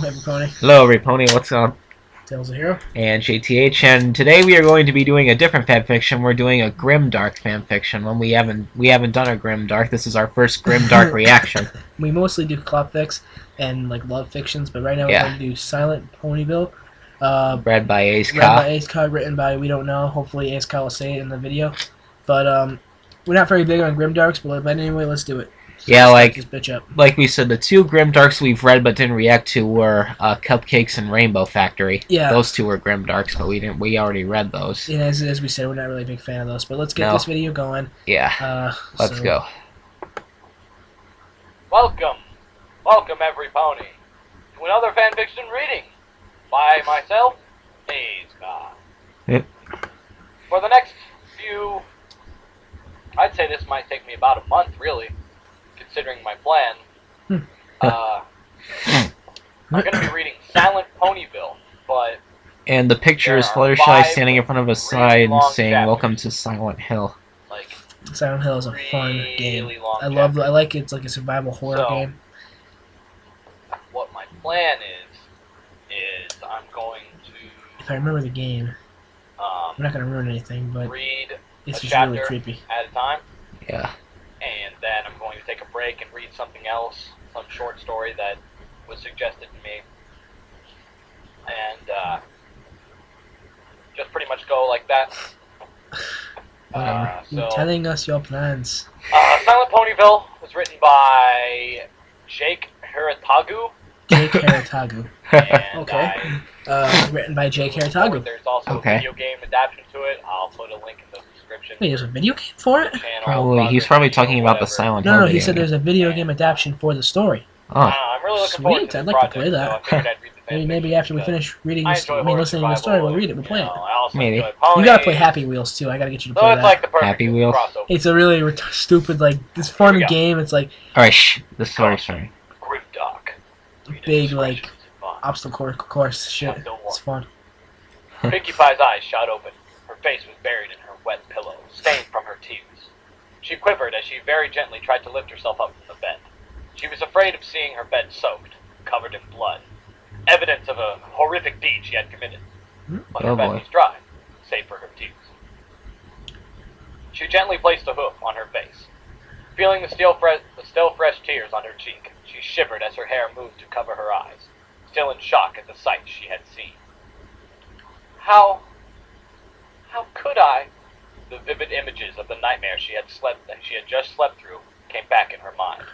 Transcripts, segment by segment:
everybody. Hello, Pony. What's up? Tailsthehero. And JTH, and today we are going to be doing a different fanfiction. We're doing a grimdark fanfiction. When we haven't done a grimdark. This is our first grimdark reaction. We mostly do clop fics and like love fictions, but right now we're going to do Silent Ponyville. Read by Ace Read by Ace Ka, written by we don't know. Hopefully Ace Ka will say it in the video. But we're not very big on grimdarks, but anyway, let's do it. So yeah, like this bitch up. Like we said, the two grimdarks we've read but didn't react to were Cupcakes and Rainbow Factory. Yeah, those two were grimdarks, but we already read those. Yeah, as we said, we're not really a big fan of those. But let's get this video going. Yeah, let's go. Welcome every pony to another fanfiction reading by myself, Ace Ka. Yep. For the next few, I'd say this might take me about a month, really, considering my plan. I'm going to be reading Silent Ponyville, but... And the picture is Fluttershy standing in front of a sign saying, "Welcome to Silent Hill." Like, Silent Hill is a fun game. I like it. It's like a survival horror game. What my plan is I'm going to... If I remember the game, I'm not going to ruin anything, but read it's a just chapter really creepy. at a time. Yeah. And then I'm going to take a break and read something else, some short story that was suggested to me. And just pretty much go like that. You're telling us your plans. Silent Ponyville was written by Jake Hiratagu. Jake Hiratagu. Okay. Written by Jake Hiratagu. There's also a video game adaptation to it. I'll put a link in the description. Wait, there's a video game for it? Probably. He's probably talking about the Silent Hill. No, he said there's a video game adaptation for the story. Oh. I'm really looking forward to I'd this like project, to play that. so I figured I'd read the Maybe after we finish reading, listening to the story, we'll read it. We'll play it. Maybe. You gotta play Happy Wheels too. I gotta get you to play that. Like Happy Wheels. It's a really stupid, like, this fun game. It's like... Alright, the story. Big, like, obstacle course shit. It's fun. Pinkie Pie's eyes shot open. Her face was buried in her wet pillow, stained from her tears. She quivered as she very gently tried to lift herself up from the bed. She was afraid of seeing her bed soaked, covered in blood. Evidence of a horrific deed she had committed. But her bed was dry, save for her tears. She gently placed a hoof on her face. Feeling the still fresh tears on her cheek, she shivered as her hair moved to cover her eyes, still in shock at the sight she had seen. How could I? The vivid images of the nightmare she had just slept through came back in her mind.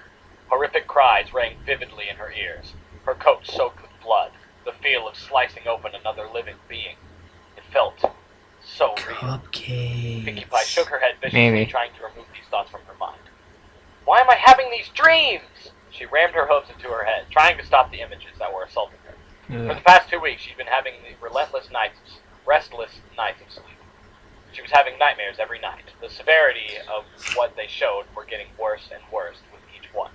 Horrific cries rang vividly in her ears, her coat soaked with blood, the feel of slicing open another living being. It felt so real. Pinkie Pie shook her head viciously, trying to remove these thoughts from her mind. Why am I having these dreams? She rammed her hooves into her head, trying to stop the images that were assaulting her. For the past 2 weeks, she'd been having the restless nights of sleep. She was having nightmares every night. The severity of what they showed were getting worse and worse with each one.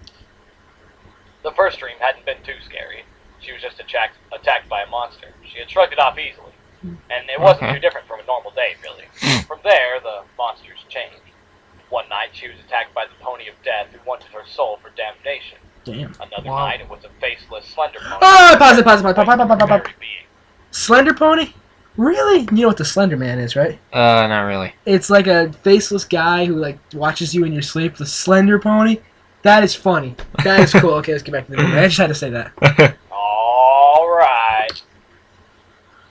The first dream hadn't been too scary. She was just attacked by a monster. She had shrugged it off easily, and it wasn't too different from a normal day, really. From there, the monsters changed. One night, she was attacked by the Pony of Death, who wanted her soul for damnation. Damn. Another night, it was a faceless, slender pony. Oh, pause it. Slender Pony? Really? You know what the Slender Man is, right? Not really. It's like a faceless guy who, like, watches you in your sleep. The Slender Pony? That is funny. That is cool. Okay, let's get back to the video. I just had to say that. Alright.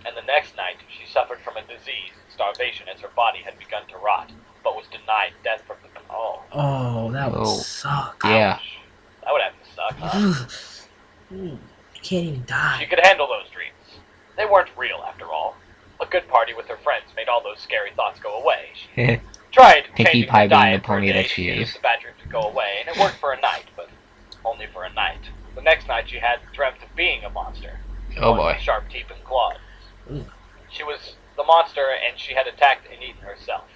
And the next night, she suffered from a disease and starvation as her body had begun to rot, but was denied death from the... Oh, that would suck. Yeah. Ouch. That would have to suck, huh? You can't even die. She could handle those dreams. They weren't real, after all. A good party with her friends made all those scary thoughts go away. She tried Pinkie changing Pie the being diet the pony for a day that she to is. see the bad dreams would go away, and it worked for a night, but only for a night. The next night she had dreamt of being a monster. Oh boy. With sharp teeth and claws. She was the monster, and she had attacked and eaten herself.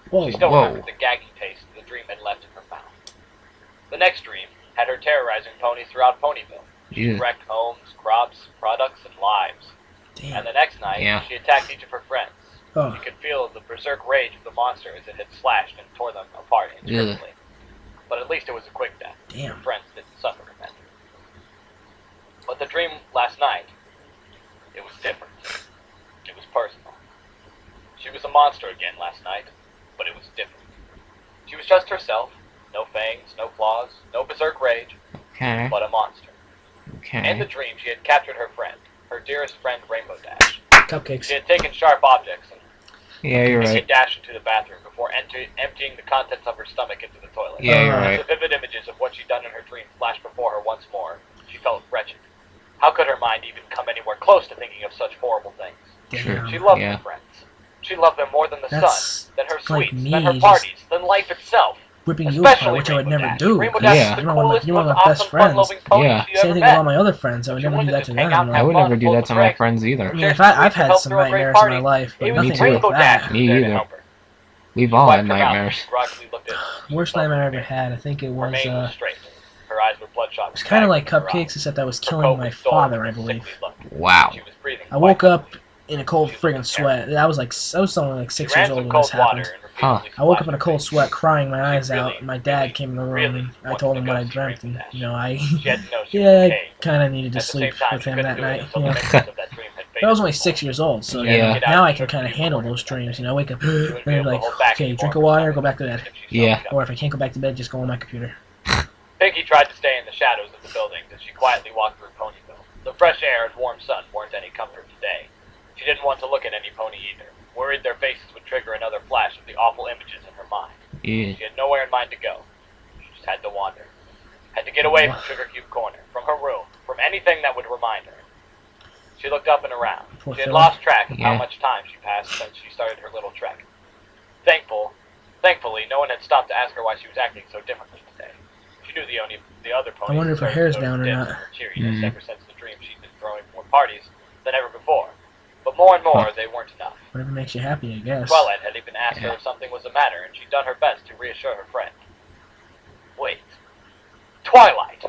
She still remembered the gagging taste the dream had left in her mouth. The next dream had her terrorizing ponies throughout Ponyville. She wrecked homes, crops, products, and lives. Damn. And the next night, she attacked each of her friends. Oh. You could feel the berserk rage of the monster as it had slashed and tore them apart indiscriminately. But at least it was a quick death. Damn. Her friends didn't suffer from it. But the dream last night, it was different. It was personal. She was a monster again last night, but it was different. She was just herself. No fangs, no claws, no berserk rage, Okay. but a monster. In the Okay. dream, she had captured her friend, her dearest friend, Rainbow Dash. Cupcakes. She had taken sharp objects and Yeah, you're she right. dashed into the bathroom before emptying the contents of her stomach into the toilet. Yeah, you're Uh, right. The vivid images of what she'd done in her dream flashed before her once more. She felt wretched. How could her mind even come anywhere close to thinking of such horrible things? Sure. She loved Yeah. her friends. She loved them more than the That's sun, than her like sweets, me, than her just parties, than life itself. Ripping you apart, Especially which I would Rainbow never Dash. do. Rainbow 'cause Dash Yeah. is the You're one coolest, of my most best awesome, friends. fun-loving pony Yeah. you Same ever thing met. with all my other friends. I would She never do wanted that to to just hang them. out, Like, I have would fun, never do pull that some to my pranks. friends either. I mean, I've had some nightmares in my life, but It was nothing Rainbow like Dash that. who Me was there to either. help her. We've She all wiped had her mouth nightmares. and groggily looked at her. Worst nightmare I ever had, I think it Her was, mane was straight. Her eyes were bloodshot. it was kind of like Cupcakes, except I was killing my father, I believe. Wow. She was breathing I woke quite up in a cold friggin' sweat. I was only like She 6 ran years old some when this cold water happened. and repeatedly I woke up splashed in a her cold face. sweat, crying my eyes really, out. My dad came in the room really and I wanted told to him go what I see dreamt, Rainbow and Dash. you know, I She had to know she yeah, was I okay. kind of needed to At the same sleep time, with she him couldn't that do it night. until You the know. memories of that dream had But I was faded only from 6 her. years old, so Yeah. now I can kind of handle those dreams. You know, I wake up and be like, okay, drink of water, go back to bed. Yeah. Or if I can't go back to bed, just go on my computer. Pinky tried to stay in the shadows of the buildings as she quietly walked through Ponyville. The fresh air and warm sun weren't any comfort today. She didn't want to look at any pony either, worried their faces would trigger another flash of the awful images in her mind. Yeah. She had nowhere in mind to go. She just had to wander. Had to get away from Sugar Cube Corner, from her room, from anything that would remind her. She looked up and around. Poor She had Philly. lost track of how Yeah. much time she passed since she started her little trek. Thankfully, no one had stopped to ask her why she was acting so differently today. She knew the other ponies. I wonder if her deserved hair's to down or notice not. dips in her cheeriness Mhm. ever since the dream she'd been throwing more parties than ever before. But more and more, they weren't enough. Whatever makes you happy, I guess. Twilight had even asked her Yeah. if something was the matter, and she'd done her best to reassure her friend. Wait. Twilight!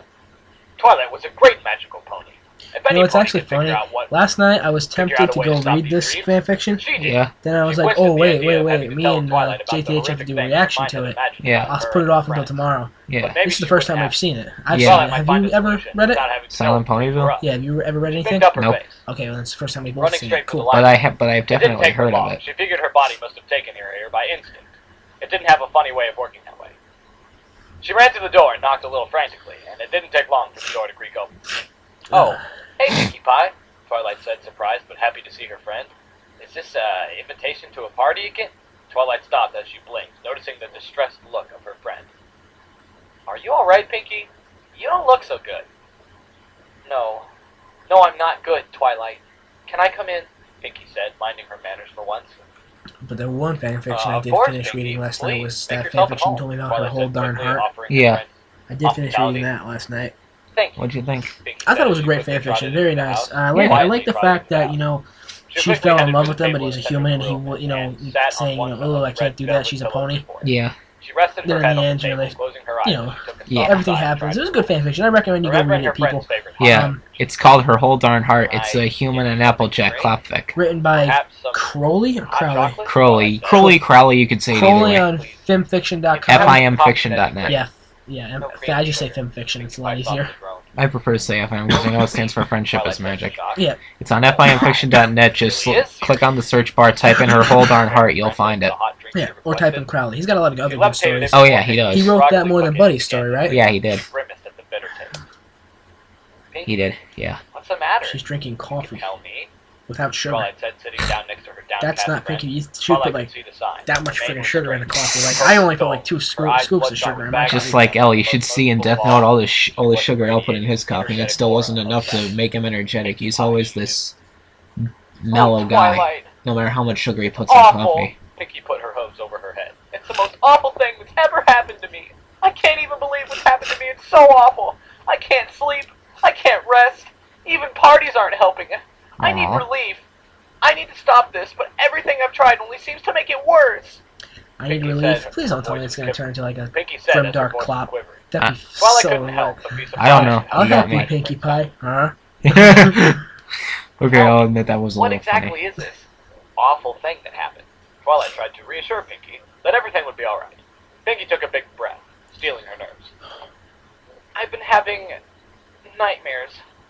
Twilight was a great magical pony. If You any know, it's pony actually could figure funny. out what Last night I was Figure out tempted a to way to go stop read these this dreams? fanfiction. she did. Yeah. Then I was She like, wished oh, at the wait. idea of having to Me tell and Twilight about the JTH have to horrific do a things reaction her to mind it. had imagined Yeah. about I'll her put it and off her until friends. tomorrow. Yeah. But maybe This is the she first wouldn't time have I've to. seen it. I've Yeah. seen Twilight it. might Have find you a ever solution read it? without having to Silent know anything for Ponyville? us. Yeah, have you ever read She anything? picked up her Nope. face. Okay, well, it's the first time we've both Running seen straight it. for the Cool. But library. I've It didn't definitely take her heard of long. it. She figured her body must have taken her here by instinct. It didn't have a funny way of working that way. She ran to the door and knocked a little frantically, and it didn't take long for the door to creak open. Oh, hey, Pinkie Pie, Twilight said, surprised but happy to see her friend. Is this an invitation to a party again? Twilight stopped as she blinked, noticing the distressed look of her friend. Are you all right, Pinkie? You don't look so good. No, I'm not good, Twilight. Can I come in? Pinkie said, minding her manners for once. But the one fanfiction I Of did course, finish Pinkie, reading last night please, was make that yourself at fanfiction home, told me about her Twilight whole said darn quickly, heart. offering her Yeah. friend I did finish hospitality. reading that last night. Thank you. What'd you think? Pinkie I said thought it was as a she great quickly fanfiction. trotted Very into the nice. house. I Quietly like the trotted fact into the that, house. you know, She she quickly fell headed in to love the with him, but table he's a and set her human, and he, grill you know, and sat on saying, one you of know, oh, the I red can't do that, velvet she's a pillows pony. before her. Yeah. She rested Then her in head the on end, the table, really, closing her eyes you as know, she took a Yeah. soft everything sigh and happens. tried It was a to good fanfiction. I recommend you go Remembering read her it, people. friend's favorite Yeah. hobby, It's called Her Whole Darn Heart. It's a Right. human and Applejack clapfic. Written by perhaps some Crowley or hot Crowley? chocolate? Crowley. Twilight said. Crowley, you could say it either Crowley way. on femfiction.com. FIMfiction.net. Yeah, No cream I just say sugar. femfiction. It's a Pinkie lot Pie easier. softly groaned. I prefer to say FM because I know it stands for Friendship Twilight is said in Magic. shock. Yeah. It's on FIMfiction.net. Just Really is click on the search bar, type in Her Whole Darn Heart, you'll find it. The hot drink she Yeah, or type in requested. Crowley. He's got a lot of other She good levitated stories. Oh, yeah, he does. He wrote that Broccoli more than bucket Buddy's began story, to right? Yeah, he did. grimaced at the bitter taste. Pinkie, He did, yeah. what's the matter? She's drinking You can coffee tell me. without sugar. Twilight said, sitting down next to her downcast That's not friend. Pinky. You should Twilight put could like see the sign. that much Her name freaking was sugar in the straight. coffee. Like Her I only put soul. like two Her eyes scoops of bloodshot sugar. with I'm bags. not Just gonna eat like Elle, you should see in Death Note all the sugar Elle put in his coffee, and it still wasn't enough to make him energetic. He's always this mellow guy, Twilight. no matter how much sugar he puts in Awful. coffee. Pinkie put her hose over her head. It's the most awful thing that's ever happened to me. I can't even believe what's happened to me. It's so awful. I can't sleep. I can't rest. Even parties aren't helping. I need Aw. relief. I need to stop this, but everything I've tried only seems to make it worse. I need Pinky relief. said, Please don't tell me voice it's gonna turn into like a Pinkie said From as her Dark voice Clop. quivered. that'd be Twilight so couldn't weird. help but be surprised. I don't know. at I'll You how help got you, me. Twilight Pinkie went Pie. Huh? Okay, I'll admit that was a What little exactly funny. is this awful thing that happened? Twilight tried to reassure Pinkie that everything would be alright. Pinkie took a big breath, steeling her nerves. I've been having nightmares,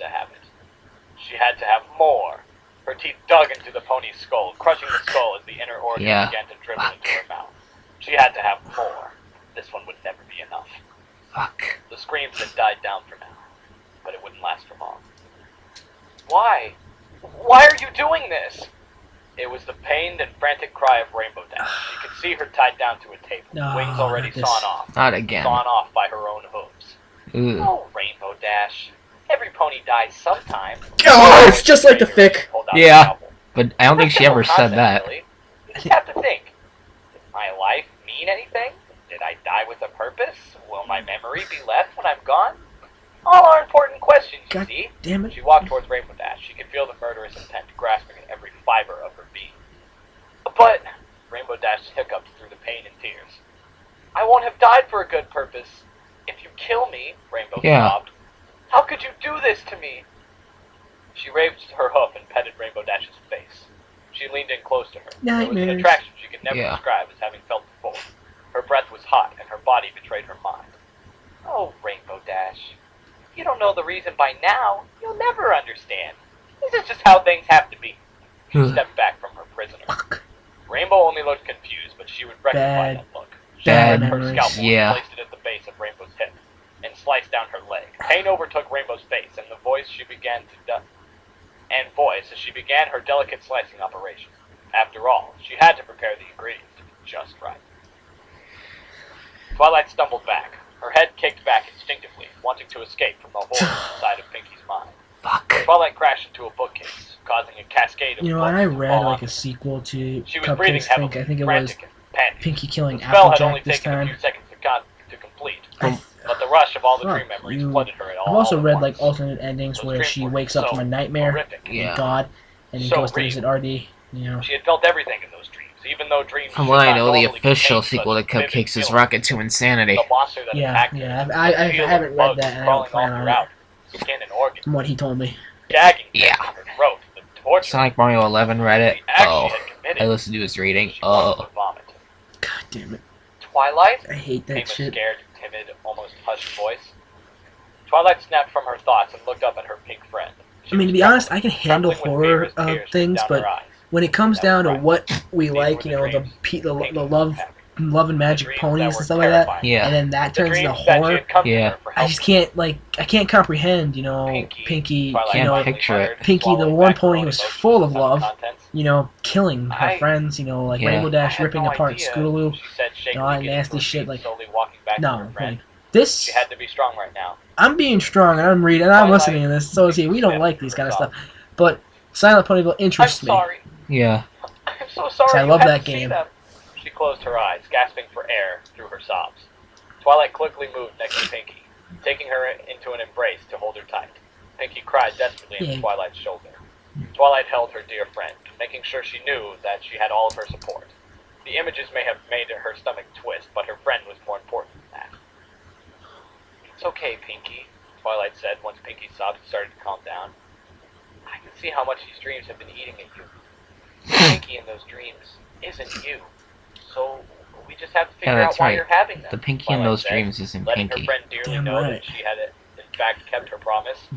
to have it. She had to have more Her teeth dug into the pony's skull, crushing the skull as the inner organs began to dribble into her mouth. She had to have more. This one would never be enough. Fuck. The screams had died down for now, but it wouldn't last for long. Why? Why are you doing this? It was the pained and frantic cry of Rainbow Dash. You could see her tied down to a table, wings already sawn off. Not again. Sawn off by her own hooves. Ooh. Oh, Rainbow Dash. Every pony dies sometime. Oh, it's just like the fic. Yeah, but I don't think she ever said that. Really. You just have to think. Does my life mean anything? Did I die with a purpose? Will my memory be left when I'm gone? All are important questions, you see. Damn it. She walked towards Rainbow Dash. She could feel the murderous intent grasping at every fiber of her being. But Rainbow Dash hiccuped through the pain and tears. I won't have died for a good purpose. If you kill me, Rainbow sobbed. How could you do this to me? She raised her hoof and petted Rainbow Dash's face. She leaned in close to her. It was an attraction she could never describe as having felt before. Her breath was hot and her body betrayed her mind. Oh, Rainbow Dash. You don't know the reason by now. You'll never understand. This is just how things have to be. She stepped back from her prisoner. Rainbow only looked confused, but she would rectify that look. She gripped her scalpel and placed it at the base of Rainbow's hip and sliced down her leg. Pain overtook Rainbow's face, and as she began her delicate slicing operation. After all, she had to prepare the ingredients to be just right. Twilight stumbled back. Her head kicked back instinctively, wanting to escape from the horror inside of Pinky's mind. Fuck. Twilight crashed into a bookcase, causing a cascade of and I read like a sequel to Cupcake's Pink. I think it was Pinky killing Applejack this time. The spell had only taken a few seconds to complete, but the rush of all the dream memories flooded her at all. I've also read like alternate endings where she wakes up from a nightmare, God, and then goes to visit RD. She had felt everything in those dreams, even though dreams. From what I know, the official sequel to Cupcakes is Rocket to Insanity. Yeah, I haven't read that, and I don't plan on it. From what he told me. Yeah. Sonic Mario 11 read it. Oh. I listened to his reading. Oh. God damn it. Twilight? I hate that shit. Scared, timid, almost hushed voice. Twilight snapped from her thoughts and looked up at her pink friend. I mean, to be honest, I can handle horror things, but when it comes down to what we like, the love and magic ponies and stuff like that, and then that turns into horror, I just can't, I can't comprehend, Pinky, Can't picture it. Pinky, the one pony who's full of love, killing her friends, Rainbow Dash ripping apart Scootaloo, all that nasty shit, no, this, she had to be strong right now. I'm being strong, and I'm reading, and I'm listening to this, so is he. We don't like these kind of stuff, but Silent Ponyville interests me. Yeah. I'm so sorry. I love that game. She closed her eyes, gasping for air through her sobs. Twilight quickly moved next to Pinky, taking her into an embrace to hold her tight. Pinky cried desperately into Twilight's shoulder. Twilight held her dear friend, making sure she knew that she had all of her support. The images may have made her stomach twist, but her friend was more important than that. It's okay, Pinky, Twilight said once Pinky's sobs started to calm down. I can see how much these dreams have been eating at you. Pinky in those dreams isn't you. So we just have to figure out why you're having them. The Pinky in those dreams isn't letting Pinky. her friend dearly know that she had, in fact, kept her promise.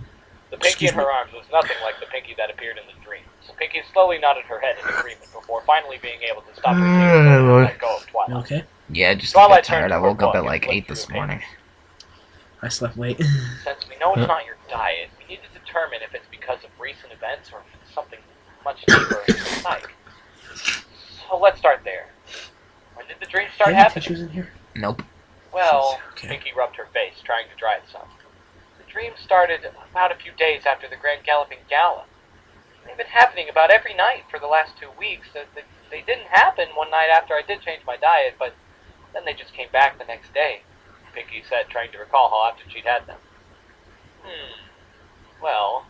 The Pinky in her arms was nothing like the Pinky that appeared in the dreams. Pinky slowly nodded her head in agreement before finally being able to stop her tears and let go of Twilight. Okay. Yeah, just a bit tired. I woke up at like 8 this morning. I slept late. Since we know it's not your diet, we need to determine if it's because of recent events or if it's something much deeper in the psyche. So let's start there. When did the dream start happening? Tissues in here? Nope. Well, Pinky rubbed her face, trying to dry it some. The dream started about a few days after the Grand Galloping Gala. They've been happening about every night for the last 2 weeks. They didn't happen one night after I did change my diet, but then they just came back the next day, Pinky said, trying to recall how often she'd had them. Well,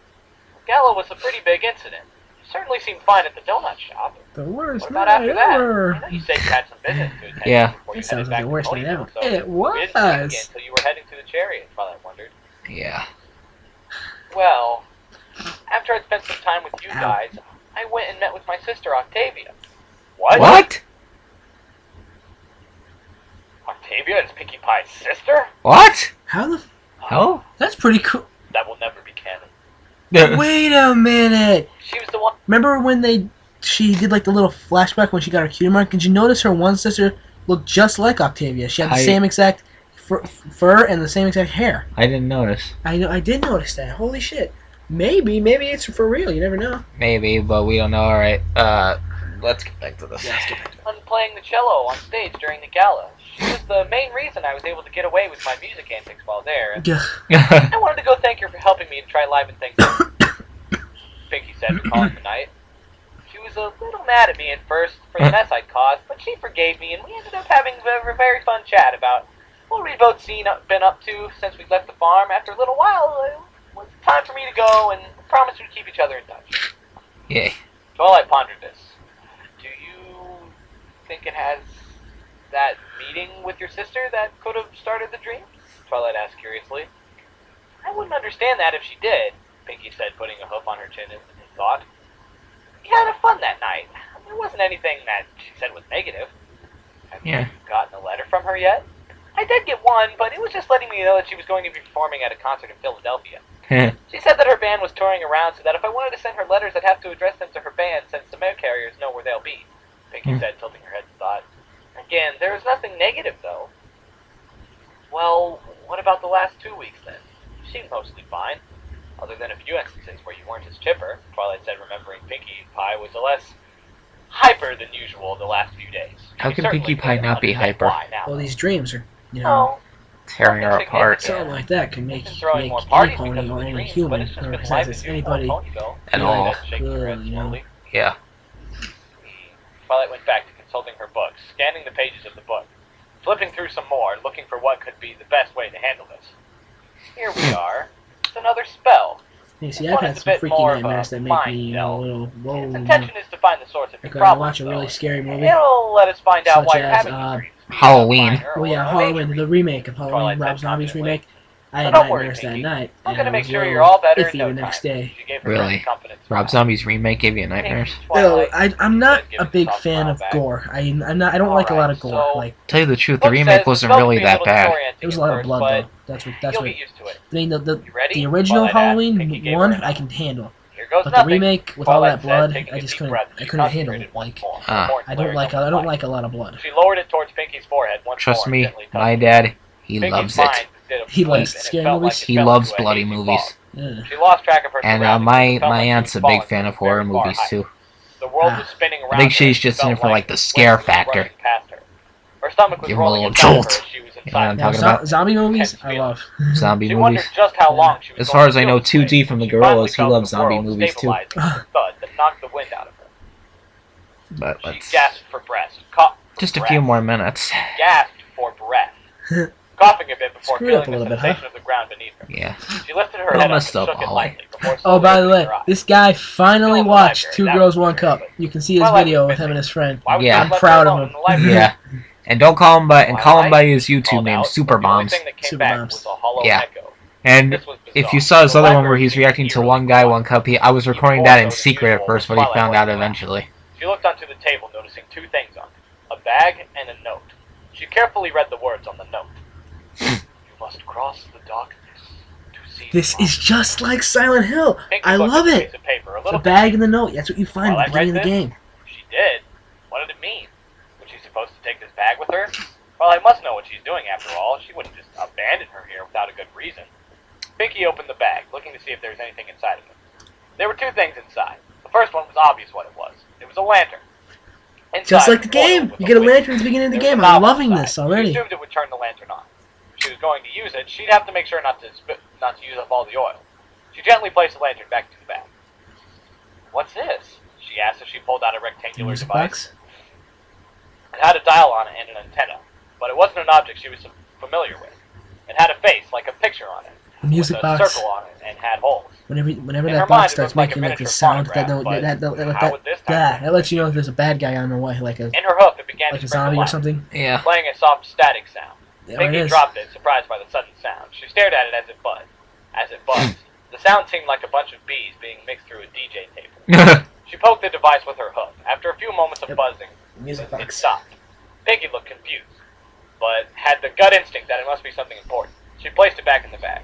the gala was a pretty big incident. You certainly seemed fine at the donut shop. The worst what about night after that? ever. I know you said you had some business to attend before you It sounds headed like back the to worst night Ponyville, ever. so It we didn't see you was. again until you were heading to the chariot, Twilight wondered. Yeah. Well, after I'd spent some time with you guys, I went and met with my sister Octavia. What? Octavia is Pinkie Pie's sister? What? How the? Oh? That's pretty cool. That will never be canon. Wait a minute. She was the one. Remember when she did like the little flashback when she got her cutie mark? Did you notice her one sister looked just like Octavia? She had the same exact fur and the same exact hair. I didn't notice. I did notice that. Holy shit. Maybe it's for real. You never know. Maybe, but we don't know. All right. Let's get back to this. Yeah, let's get back to it. I'm playing the cello on stage during the gala. She was the main reason I was able to get away with my music antics while there. And I wanted to go thank her for helping me and try liven things up. Pinky said, recalling the night. She was a little mad at me at first for the mess I'd caused, but she forgave me, and we ended up having a very fun chat about what we'd both been up to since we left the farm. After a little while, it was time for me to go, and promised we'd keep each other in touch. Yay. Twilight pondered this. Do you think it has that meeting with your sister that could have started the dream? Twilight asked curiously. I wouldn't understand that if she did, Pinky said, putting a hoof on her chin in thought. We had fun that night. There wasn't anything that she said was negative. Have you gotten a letter from her yet? I did get one, but it was just letting me know that she was going to be performing at a concert in Philadelphia. She said that her band was touring around, so that if I wanted to send her letters, I'd have to address them to her band, since the mail carriers know where they'll be, Pinky said, tilting her head in thought. Again, there was nothing negative, though. Well, what about the last 2 weeks, then? You seemed mostly fine. Other than a few instances where you weren't as chipper, Twilight said, remembering Pinkie Pie was less hyper than usual the last few days. How can Pinkie Pie not be hyper? Well, these dreams are, tearing her apart. Something like that can make any pony or any human, or besides anybody at all. Good, Yeah. Twilight went back to consulting her books, scanning the pages of the book, flipping through some more, looking for what could be the best way to handle this. Here we are. It's another spell. You see, I've had some freaky nightmares that make me a little whoa. Its intention is to find the source of your Like problem. I watch a really scary movie. It'll let us find out why you're such having as, these dreams. Halloween. Oh yeah, Halloween, the remake of Halloween, Rob Zombie's remake. I had nightmares that night, I'm and gonna I make was sure a you're all little better in iffy no the time. next day. She gave her Really? confidence. Rob Zombie's remake gave you nightmares? No, I'm not a big fan of gore. I don't like a lot of gore. Like, Tell you the truth, the remake wasn't really that bad. There was a lot of blood though. That's what. You'll get used to it. I mean, the original Halloween one I can handle, but the nothing. remake with all that blood, Twilight said, I just taking a couldn't. deep I breath, couldn't she handle it. concentrated Like, once more, I don't like a lot of blood. She lowered it towards Pinky's forehead once Trust more, me, gently touching my it. dad, he Pinky's loves mind it. did a He flip, likes and it scary felt movies? like it He fell loves into a bloody hazy movies. fog. Yeah. She lost track of her And surroundings, my it felt like she aunt's was a big falling fan from of horror very far movies height. too. The world was spinning around I think her, she's and just it in felt it for like the wind scare was factor. rushing past her. Her stomach was Give him a rolling little inside of her jolt. as she was You know what inside. I'm talking about? Zombie movies, I love. Zombie She movies. wondered just how long she was As going far to as I feel know, this way. 2D from the She finally Gorillas, he felt loves the zombie world movies too. stabilizing with a thud that knocked the wind out of her. But She let's gasped for breath. just a few more minutes. Gasped for breath. Coughing a bit before Screwed up feeling a the little bit, sensation of the ground beneath her. Yeah. She lifted her Well head up and messed up, shook it Ollie. lightly before Oh, by the slowly way, opening her eyes. this guy finally Still in the watched library, Two that Girls, was One Cup. true, You can see his Twilight video was with him missing. and his friend. Why would Yeah. you I'm let proud her of alone him. in the library? Yeah. And don't call him by his YouTube Called name, out, Super but the only Bombs. thing that came Super back Bombs. was a hollow Yeah. echo. And This was if bizarre. you saw his The other one where library he's seemed reacting to eerily One Guy, quiet. One Cup, I was recording Even that more in so than secret at usual first, when but he Twilight found out wasn't around. eventually. She looked onto the table, noticing two things on it: a bag and a note. She carefully read the words on the note. You must cross the darkness to see This the is just like Silent Hill. Pinky I looked love at the it. piece of paper, a The little bag and the note. That's what you find at the Twilight beginning of the read game. She did. What did it mean? Was she supposed to take this bag with her? Well, I must know what she's doing after all. She wouldn't just abandon her here without a good reason. Pinky opened the bag, looking to see if there was anything inside of it. There were two things inside. The first one was obvious what it was. It was a lantern. Inside Just like the was oil game. with You a get a wick. lantern at the beginning of the There was game. a I'm novel loving inside. this already. She assumed it would turn the lantern on. If she was going to use it, she'd have to make sure not to use up all the oil. She gently placed the lantern back into the bag. What's this? She asked as she pulled out a rectangular Music device. box. It had a dial on it and an antenna, but it wasn't an object she was familiar with. It had a face, like a picture on it, The music with a box. circle on it, and had holes. Whenever In that her box mind, it starts looked like a making like miniature this sound, phonograph, but how would this time work? that lets you know if there's a bad guy on the way, like a In her hoof, it began like to a sprinkle zombie or light, something. Yeah. playing a soft static sound. There it Pinky is. dropped it, surprised by the sudden sound. She stared at it as it buzzed. As it buzzed, the sound seemed like a bunch of bees being mixed through a DJ table. She poked the device with her hoof. After a few moments of buzzing, Music it box. stopped. Pinky looked confused, but had the gut instinct that it must be something important. She placed it back in the bag.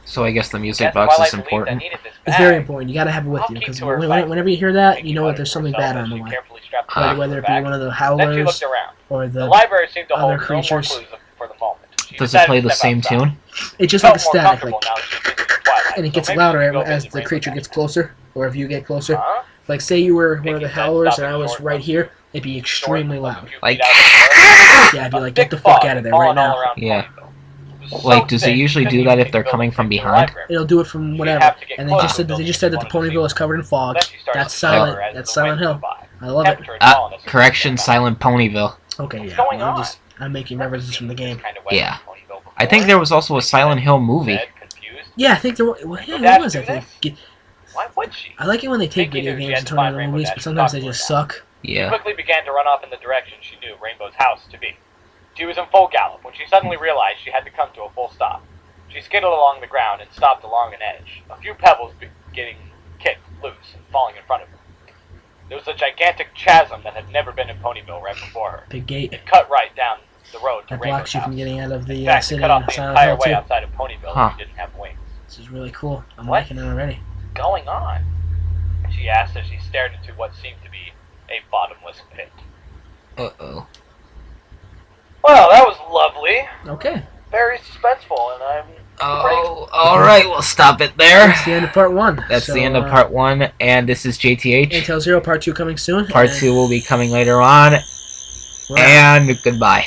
So I guess the music Yes, box Twilight is believed I important. needed this It's bag. very important. You gotta have it with I'll you keep because to her fight. whenever you hear that, you know Thinking that there's something herself bad as on the she way. carefully strapped the bag Whether to it her be back. one of the Then she howlers looked around. or The the library seemed to other hold no more creatures. clues for the moment. She Does it decided play to the step same outside. tune? it's just Felt like a more static, comfortable like, now that she visited Twilight, and it so gets maybe louder she could go as visit the Rainbow's creature gets Nest. closer, or if you get closer. Huh? Like, say you were one of the Mickey said, howlers and I stopping was short right of here, it'd be extremely short, loud. a few Like- feet out of the door. Yeah, I'd be A like, thick get the fuck fog out of there falling right all now. around Yeah. Ponyville. It was so Like, does it thick, usually couldn't do that even if they're see coming buildings from in the behind? library. It'll do it from She'd whatever. have to get And close they to just the said that the building Ponyville is covered in fog. Then she started That's to silent. shiver as That's the Silent wind Hill. blew by. I love it. Temperature had fallen as her Correction, feet came Silent Ponyville. Okay, What's yeah. going Well, on? I'm making references from the game. Kind of weather Yeah. in Ponyville before. I think there was also a Silent Hill movie. Said, confused. Yeah, I think there was. Well, yeah, Dash there was. do I think. this? Why would she? I like it when they take Thinking video that she games had and to turn them find into Rainbow movies, Dash but sometimes they and just talk to suck. She Yeah. quickly began to run off in the direction she knew Rainbow's house to be. She was in full gallop when she suddenly realized she had to come to a full stop. She skidded along the ground and stopped along an edge, a few pebbles getting kicked loose and falling in front of her. There was a gigantic chasm that had never been in Ponyville right before her. Big gate It cut right down the road to that Rainbow's blocks you house. from getting out of In the fact, it city cut off in the Silent entire Hill way too. outside of Ponyville Huh. if you didn't have wings. This is really cool. I'm What? liking it already. Going on? She asked as she stared into what seemed to be a bottomless pit. Uh-oh. Well, that was lovely. Okay. Very suspenseful, and I'm Oh, alright, we'll stop it there. That's the end of part 1. That's So, the end of part 1, and this is JTH. And Tailsthehero part 2 coming soon. Part and 2 will be coming later on, we're out. and goodbye.